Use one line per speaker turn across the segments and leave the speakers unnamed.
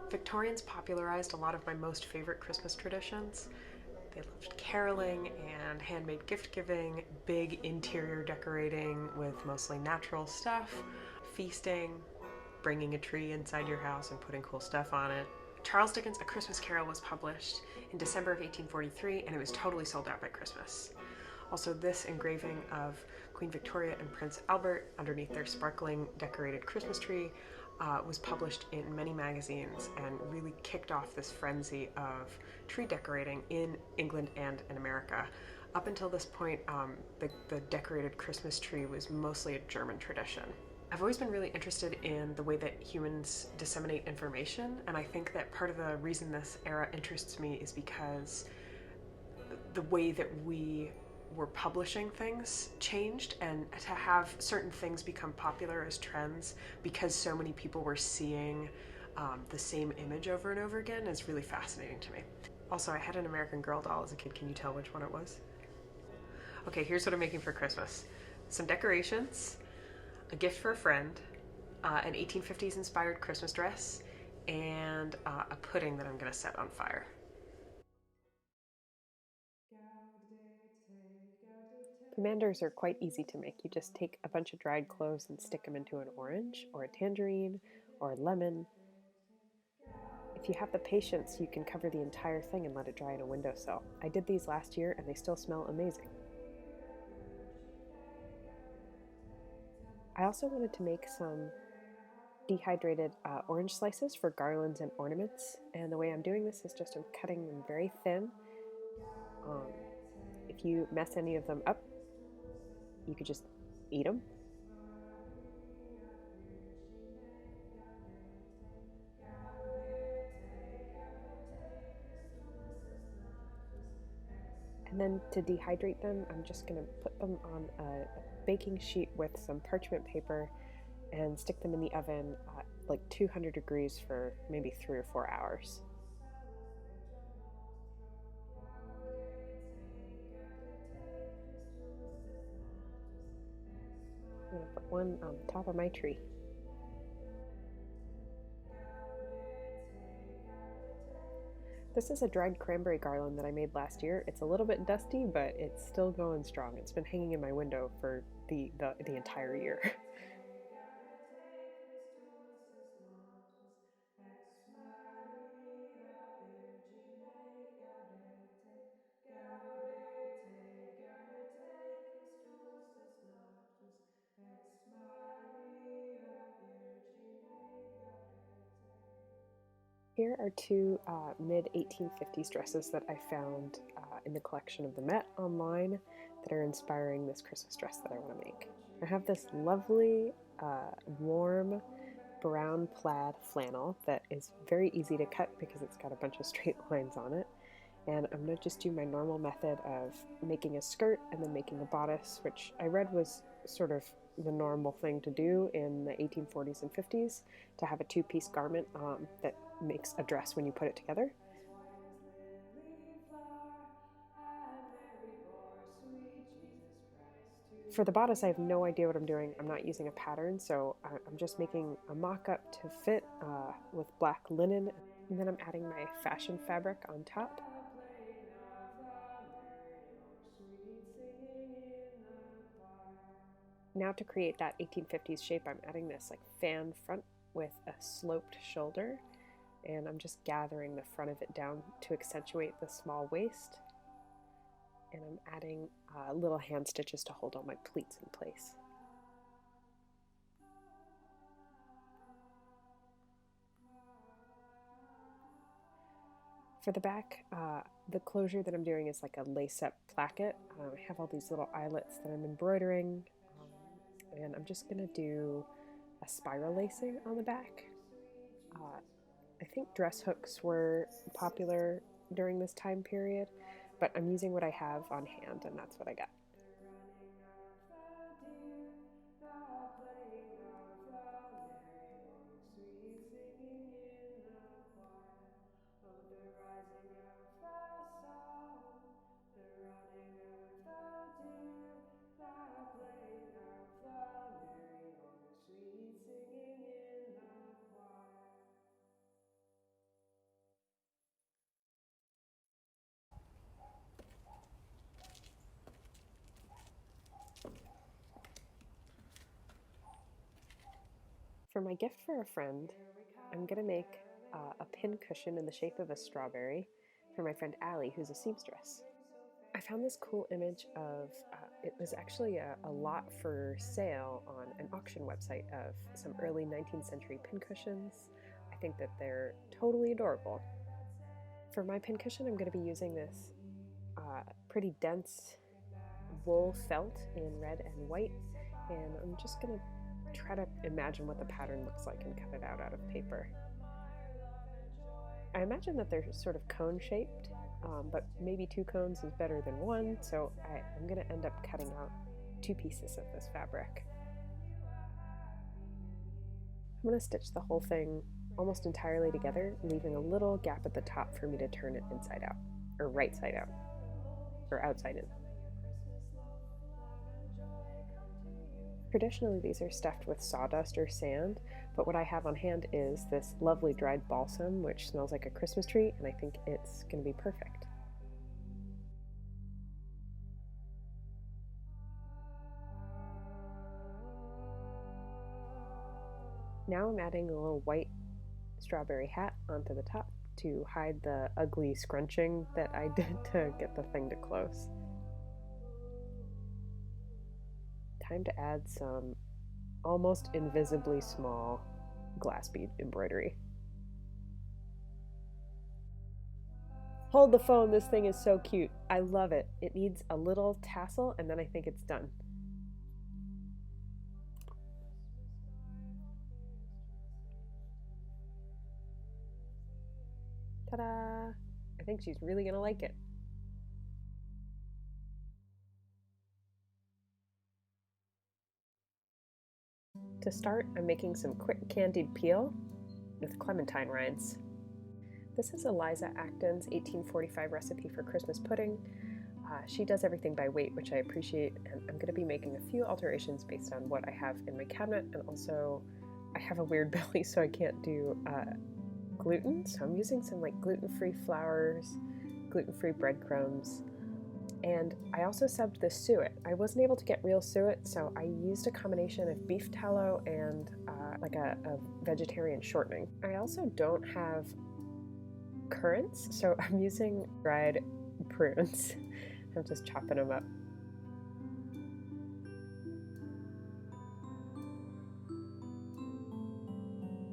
Victorians popularized a lot of my most favorite Christmas traditions. They loved caroling and handmade gift giving, big interior decorating with mostly natural stuff, feasting, bringing a tree inside your house and putting cool stuff on it. Charles Dickens' A Christmas Carol was published in December of 1843 and it was totally sold out by Christmas. Also, this engraving of Queen Victoria and Prince Albert underneath their sparkling decorated Christmas tree was published in many magazines and really kicked off this frenzy of tree decorating in England and in America. Up until this point, the decorated Christmas tree was mostly a German tradition. I've always been really interested in the way that humans disseminate information, and I think that part of the reason this era interests me is because the way that we were publishing things changed, and to have certain things become popular as trends because so many people were seeing the same image over and over again is really fascinating to me. Also, I had an American Girl doll as a kid. Can you tell which one it was? Okay, here's what I'm making for Christmas. Some decorations, a gift for a friend, an 1850s inspired Christmas dress, and a pudding that I'm gonna set on fire. Pomanders are quite easy to make. You just take a bunch of dried cloves and stick them into an orange or a tangerine or a lemon. If you have the patience, you can cover the entire thing and let it dry in a windowsill. I did these last year and they still smell amazing. I also wanted to make some dehydrated orange slices for garlands and ornaments, and the way I'm doing this is just I'm cutting them very thin. Um, if you mess any of them up, you could just eat them. And then to dehydrate them, I'm just going to put them on a baking sheet with some parchment paper and stick them in the oven at like 200 degrees for maybe 3 or 4 hours. I'm going to put one on the top of my tree. This is a dried cranberry garland that I made last year. It's a little bit dusty, but it's still going strong. It's been hanging in my window for the entire year. Here are two mid 1850s dresses that I found in the collection of the Met online that are inspiring this Christmas dress that I want to make. I have this lovely, warm brown plaid flannel that is very easy to cut because it's got a bunch of straight lines on it. And I'm going to just do my normal method of making a skirt and then making a bodice, which I read was sort of the normal thing to do in the 1840s and 50s, to have a two-piece garment that makes a dress when you put it together. For the bodice, I have no idea what I'm doing. I'm not using a pattern, so I'm just making a mock-up to fit with black linen, and then I'm adding my fashion fabric on top. Now to create that 1850s shape, I'm adding this like fan front with a sloped shoulder, and I'm just gathering the front of it down to accentuate the small waist, and I'm adding little hand stitches to hold all my pleats in place. For the back, the closure that I'm doing is like a lace-up placket. I have all these little eyelets that I'm embroidering, and I'm just going to do a spiral lacing on the back. Uh, I think dress hooks were popular during this time period, but I'm using what I have on hand, and that's what I got. For my gift for a friend, I'm going to make a pin cushion in the shape of a strawberry for my friend Allie, who's a seamstress. I found this cool image of, it was actually a lot for sale on an auction website of some early 19th century pincushions. I think that they're totally adorable. For my pincushion, I'm going to be using this pretty dense wool felt in red and white, and I'm just going to try to imagine what the pattern looks like and cut it out of paper. I imagine that they're sort of cone shaped, but maybe 2 cones is better than 1, so I'm going to end up cutting out 2 pieces of this fabric. I'm going to stitch the whole thing almost entirely together, leaving a little gap at the top for me to turn it inside out, or right side out, or outside in. Traditionally, these are stuffed with sawdust or sand, but what I have on hand is this lovely dried balsam, which smells like a Christmas tree, and I think it's going to be perfect. Now I'm adding a little white strawberry hat onto the top to hide the ugly scrunching that I did to get the thing to close. Time to add some almost invisibly small glass bead embroidery. Hold the phone, this thing is so cute. I love it. It needs a little tassel and then I think it's done. Ta-da! I think she's really gonna like it. To start, I'm making some quick candied peel with clementine rinds. This is Eliza Acton's 1845 recipe for Christmas pudding. She does everything by weight, which I appreciate, and I'm going to be making a few alterations based on what I have in my cabinet, and also I have a weird belly, so I can't do gluten, so I'm using some like gluten-free flours, gluten-free breadcrumbs, and I also subbed the suet. I wasn't able to get real suet, so I used a combination of beef tallow and like a vegetarian shortening. I also don't have currants, so I'm using dried prunes. I'm just chopping them up.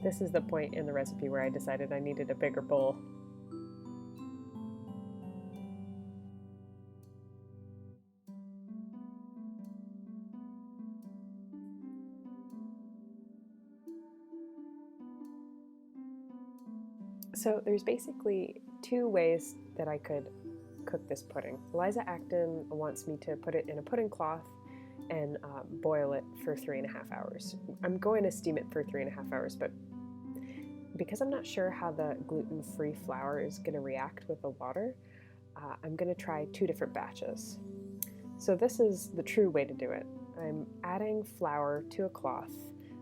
This is the point in the recipe where I decided I needed a bigger bowl. So there's basically 2 ways that I could cook this pudding. Eliza Acton wants me to put it in a pudding cloth and boil it for 3.5 hours. I'm going to steam it for 3.5 hours, but because I'm not sure how the gluten-free flour is going to react with the water, I'm going to try 2 different batches. So this is the true way to do it. I'm adding flour to a cloth.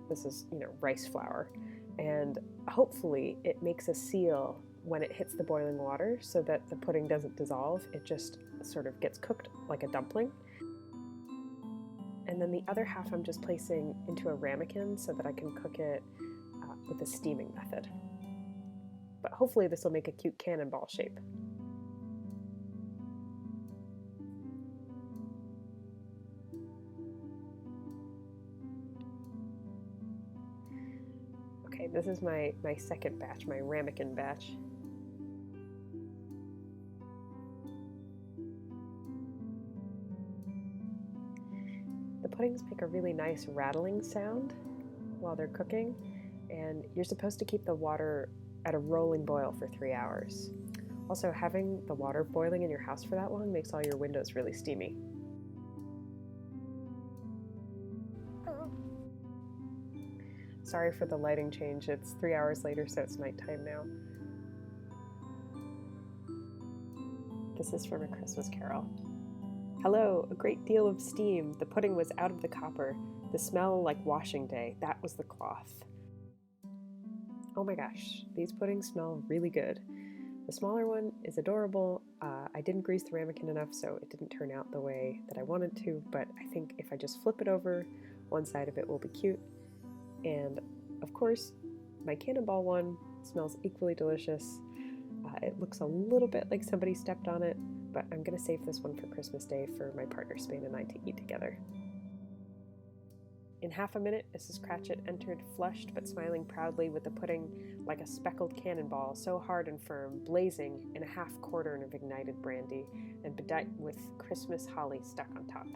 This is, rice flour, and hopefully it makes a seal when it hits the boiling water so that the pudding doesn't dissolve. It just sort of gets cooked like a dumpling. And then the other half I'm just placing into a ramekin so that I can cook it with a steaming method. But hopefully this will make a cute cannonball shape. Okay, this is my second batch, my ramekin batch. The puddings make a really nice rattling sound while they're cooking, and you're supposed to keep the water at a rolling boil for 3 hours. Also, having the water boiling in your house for that long makes all your windows really steamy. Sorry for the lighting change. It's 3 hours later, so it's nighttime now. This is from A Christmas Carol. Hello, a great deal of steam. The pudding was out of the copper. The smell like washing day. That was the cloth. Oh my gosh, these puddings smell really good. The smaller one is adorable. I didn't grease the ramekin enough, so it didn't turn out the way that I wanted to, but I think if I just flip it over, one side of it will be cute. And Of course, my cannonball one smells equally delicious. It looks a little bit like somebody stepped on it, but I'm going to save this one for Christmas Day for my partner Spain and I to eat together. In half a minute, Mrs. Cratchit entered, flushed but smiling proudly, with the pudding like a speckled cannonball, so hard and firm, blazing in a half quartern of ignited brandy, and bedight with Christmas holly stuck on top.